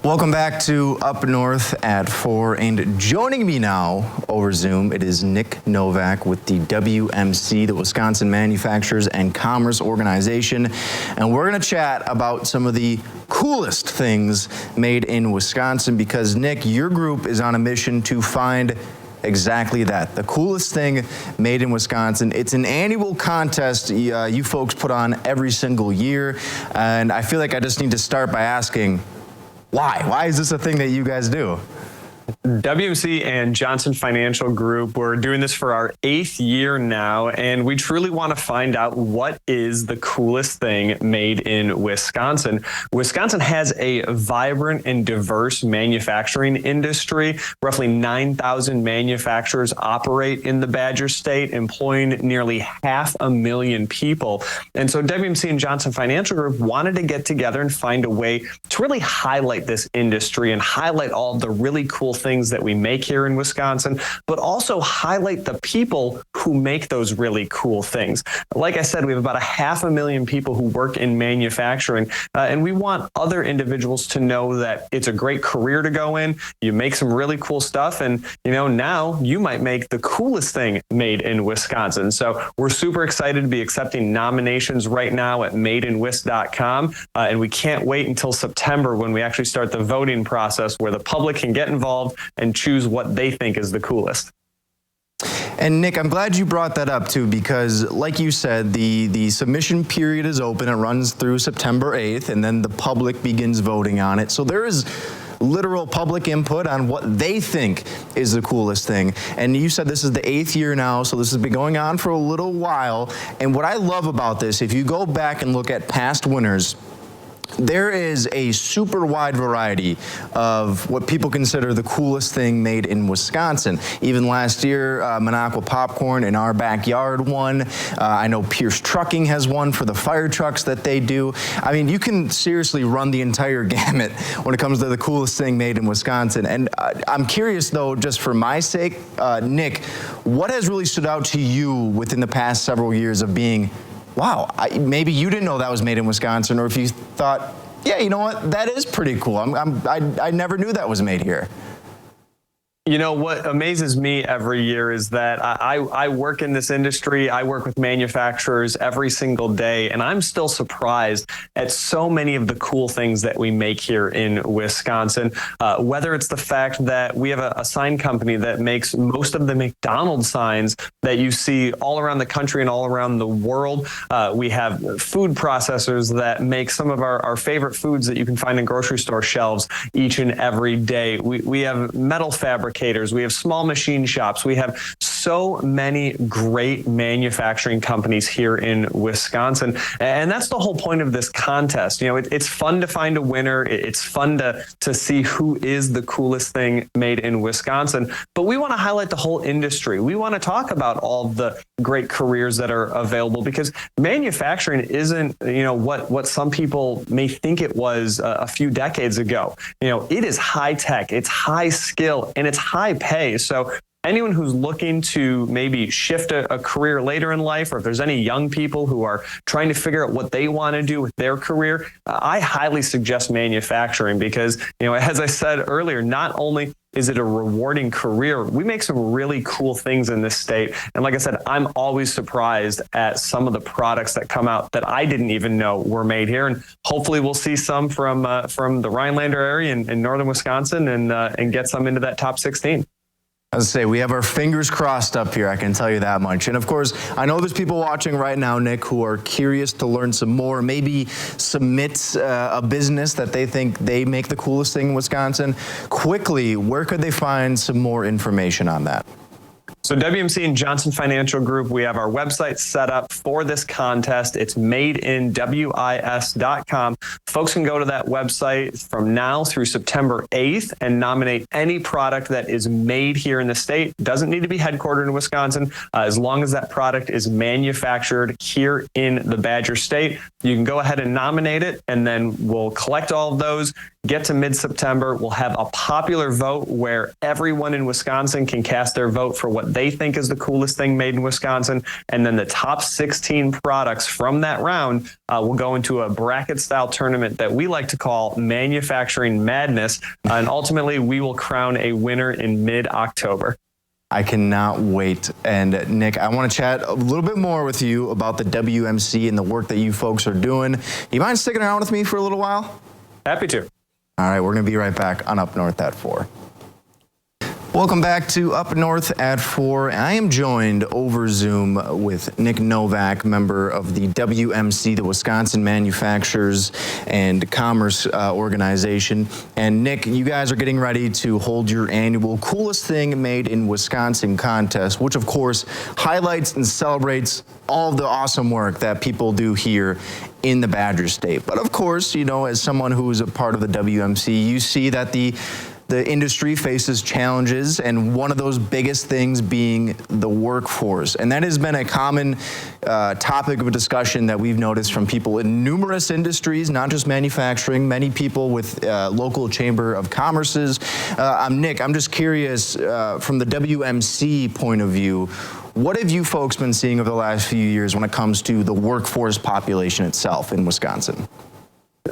Welcome back to Up North at 4, and joining me now over Zoom, it is Nick Novak with the WMC, the Wisconsin Manufacturers and Commerce Organization, and we're going to chat about some of the coolest things made in Wisconsin, because Nick, your group is on a mission to find exactly that, the coolest thing made in Wisconsin. It's an annual contest you folks put on every single year, and I feel like I just need to start by asking, why? Why is this a thing that you guys do? WMC and Johnson Financial Group, we're doing this for our 8th year now, and we truly want to find out what is the coolest thing made in Wisconsin. Wisconsin has a vibrant and diverse manufacturing industry. Roughly 9,000 manufacturers operate in the Badger State, employing nearly 500,000 people. And so WMC and Johnson Financial Group wanted to get together and find a way to really highlight this industry and highlight all the really cool things that we make here in Wisconsin, but also highlight the people who make those really cool things. Like I said, we have about 500,000 people who work in manufacturing, and we want other individuals to know that it's a great career to go in. You make some really cool stuff, and now you might make the coolest thing made in Wisconsin. So we're super excited to be accepting nominations right now at madeinwis.com, and we can't wait until September when we actually start the voting process, where the public can get involved and choose what they think is the coolest. And Nick, I'm glad you brought that up too, because like you said, the submission period is open. It runs through September 8th, and then the public begins voting on it. So there is literal public input on what they think is the coolest thing. And you said this is the 8th year now, so this has been going on for a little while. And what I love about this, if you go back and look at past winners, there is a super wide variety of what people consider the coolest thing made in Wisconsin. Even last year, Minocqua Popcorn in our backyard won. I know Pierce Trucking has won for the fire trucks that they do. I mean, you can seriously run the entire gamut when it comes to the coolest thing made in Wisconsin. And I'm curious, though, just for my sake, Nick, what has really stood out to you within the past several years of being, wow, maybe you didn't know that was made in Wisconsin, or if you thought, yeah, you know what, that is pretty cool. I never knew that was made here. What amazes me every year is that I work in this industry. I work with manufacturers every single day, and I'm still surprised at so many of the cool things that we make here in Wisconsin. Whether it's the fact that we have a sign company that makes most of the McDonald's signs that you see all around the country and all around the world. We have food processors that make some of our favorite foods that you can find in grocery store shelves each and every day. We have metal fabricators. We have small machine shops. We have so many great manufacturing companies here in Wisconsin. And that's the whole point of this contest. It's fun to find a winner. It's fun to see who is the coolest thing made in Wisconsin. But we want to highlight the whole industry. We want to talk about all the great careers that are available, because manufacturing isn't, what some people may think it was a few decades ago. It is high tech, it's high skill, and it's high pay. So anyone who's looking to maybe shift a career later in life, or if there's any young people who are trying to figure out what they want to do with their career, I highly suggest manufacturing, because, as I said earlier, not only is it a rewarding career, we make some really cool things in this state. And like I said, I'm always surprised at some of the products that come out that I didn't even know were made here. And hopefully we'll see some from the Rhinelander area in northern Wisconsin, and get some into that top 16. As I say, we have our fingers crossed up here, I can tell you that much. And of course, I know there's people watching right now, Nick, who are curious to learn some more, maybe submit a business that they think they make the coolest thing in Wisconsin. Quickly, where could they find some more information on that? So WMC and Johnson Financial Group, we have our website set up for this contest. It's madeinwis.com. Folks can go to that website from now through September 8th and nominate any product that is made here in the state. Doesn't need to be headquartered in Wisconsin. As long as that product is manufactured here in the Badger State, you can go ahead and nominate it, and then we'll collect all of those, get to mid-September, we'll have a popular vote where everyone in Wisconsin can cast their vote for what they think is the coolest thing made in Wisconsin. And then the top 16 products from that round will go into a bracket-style tournament that we like to call Manufacturing Madness. And ultimately, we will crown a winner in mid-October. I cannot wait. And Nick, I want to chat a little bit more with you about the WMC and the work that you folks are doing. You mind sticking around with me for a little while? Happy to. All right, we're going to be right back on Up North at 4. Welcome back to Up North at 4. I am joined over Zoom with Nick Novak, member of the WMC, the Wisconsin Manufacturers and Commerce Organization. And Nick, you guys are getting ready to hold your annual Coolest Thing Made in Wisconsin contest, which of course highlights and celebrates all the awesome work that people do here in the Badger State. But of course, you know, as someone who is a part of the WMC, you see that the industry faces challenges, and one of those biggest things being the workforce. And that has been a common topic of discussion that we've noticed from people in numerous industries, not just manufacturing, many people with local chamber of commerces. Nick, I'm just curious, from the WMC point of view, what have you folks been seeing over the last few years when it comes to the workforce population itself in Wisconsin?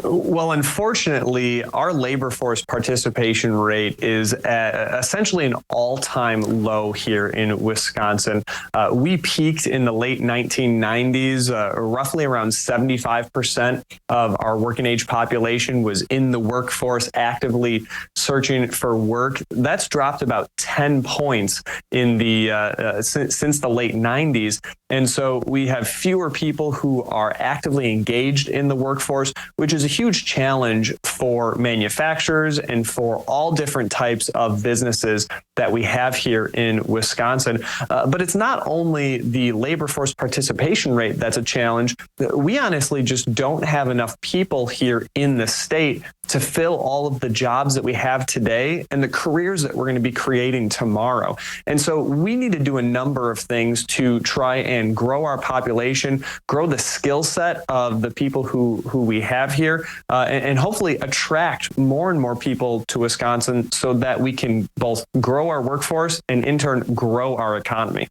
Well, unfortunately, our labor force participation rate is at essentially an all-time low here in Wisconsin. We peaked in the late 1990s. Roughly around 75% of our working age population was in the workforce actively searching for work. That's dropped about 10 points in the since the late 90s. And so we have fewer people who are actively engaged in the workforce, which is a huge challenge for manufacturers and for all different types of businesses that we have here in Wisconsin. But it's not only the labor force participation rate that's a challenge. We honestly just don't have enough people here in the state to fill all of the jobs that we have today and the careers that we're going to be creating tomorrow. And so we need to do a number of things to try and grow our population, grow the skill set of the people who we have here, and hopefully attract more and more people to Wisconsin so that we can both grow our workforce and in turn grow our economy.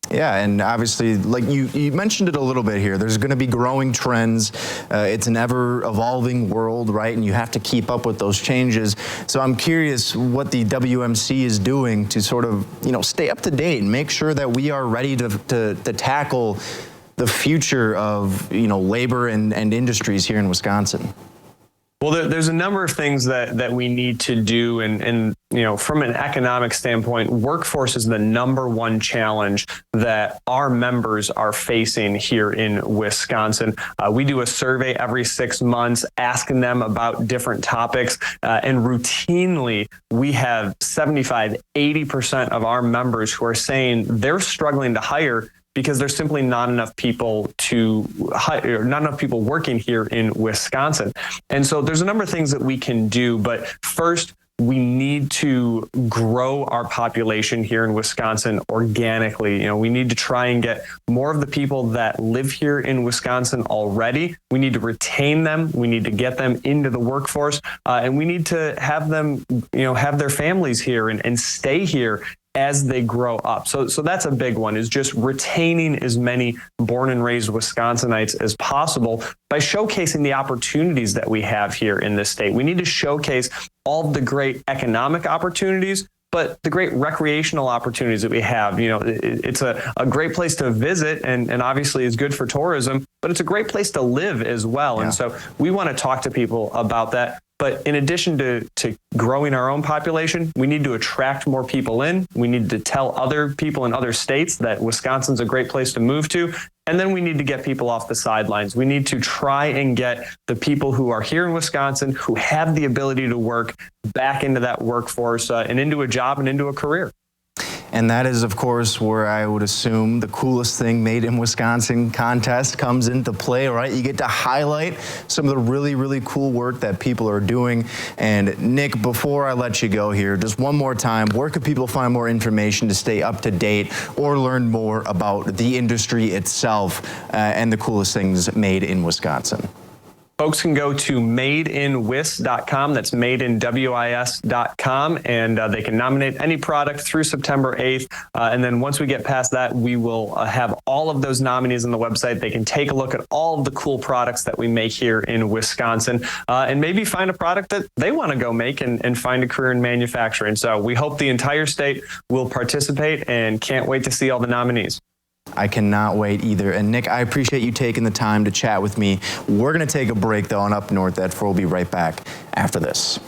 Yeah, and obviously, like you mentioned it a little bit here, there's going to be growing trends. It's an ever-evolving world, right? And you have to keep up with those changes. So I'm curious what the WMC is doing to sort of, you know, stay up to date and make sure that we are ready to tackle the future of, you know, labor and industries here in Wisconsin. Well, there's a number of things that we need to do. And, you know, from an economic standpoint, workforce is the number one challenge that our members are facing here in Wisconsin. We do a survey every 6 months asking them about different topics. And routinely, we have 75-80% of our members who are saying they're struggling to hire because there's simply not enough people to hire, not enough people working here in Wisconsin. And so there's a number of things that we can do, but first, we need to grow our population here in Wisconsin organically. You know, we need to try and get more of the people that live here in Wisconsin already. We need to retain them. We need to get them into the workforce, and we need to have them, you know, have their families here and stay here as they grow up. So that's a big one, is just retaining as many born and raised Wisconsinites as possible by showcasing the opportunities that we have here in this state. We need to showcase all of the great economic opportunities, but the great recreational opportunities that we have. You know, it's a great place to visit and obviously is good for tourism, but it's a great place to live as well. Yeah. And so we want to talk to people about that. But in addition to growing our own population, we need to attract more people in. We need to tell other people in other states that Wisconsin's a great place to move to. And then we need to get people off the sidelines. We need to try and get the people who are here in Wisconsin who have the ability to work back into that workforce and into a job and into a career. And that is, of course, where I would assume the Coolest Thing Made in Wisconsin contest comes into play, right? You get to highlight some of the really, really cool work that people are doing. And Nick, before I let you go here, just one more time, where can people find more information to stay up to date or learn more about the industry itself and the coolest things made in Wisconsin? Folks can go to madeinwis.com. That's madeinwis.com, and they can nominate any product through September 8th. And then once we get past that, we will have all of those nominees on the website. They can take a look at all of the cool products that we make here in Wisconsin, and maybe find a product that they want to go make and find a career in manufacturing. So we hope the entire state will participate, and can't wait to see all the nominees. I cannot wait either. And Nick, I appreciate you taking the time to chat with me. We're going to take a break, though, and up north, we'll be right back after this.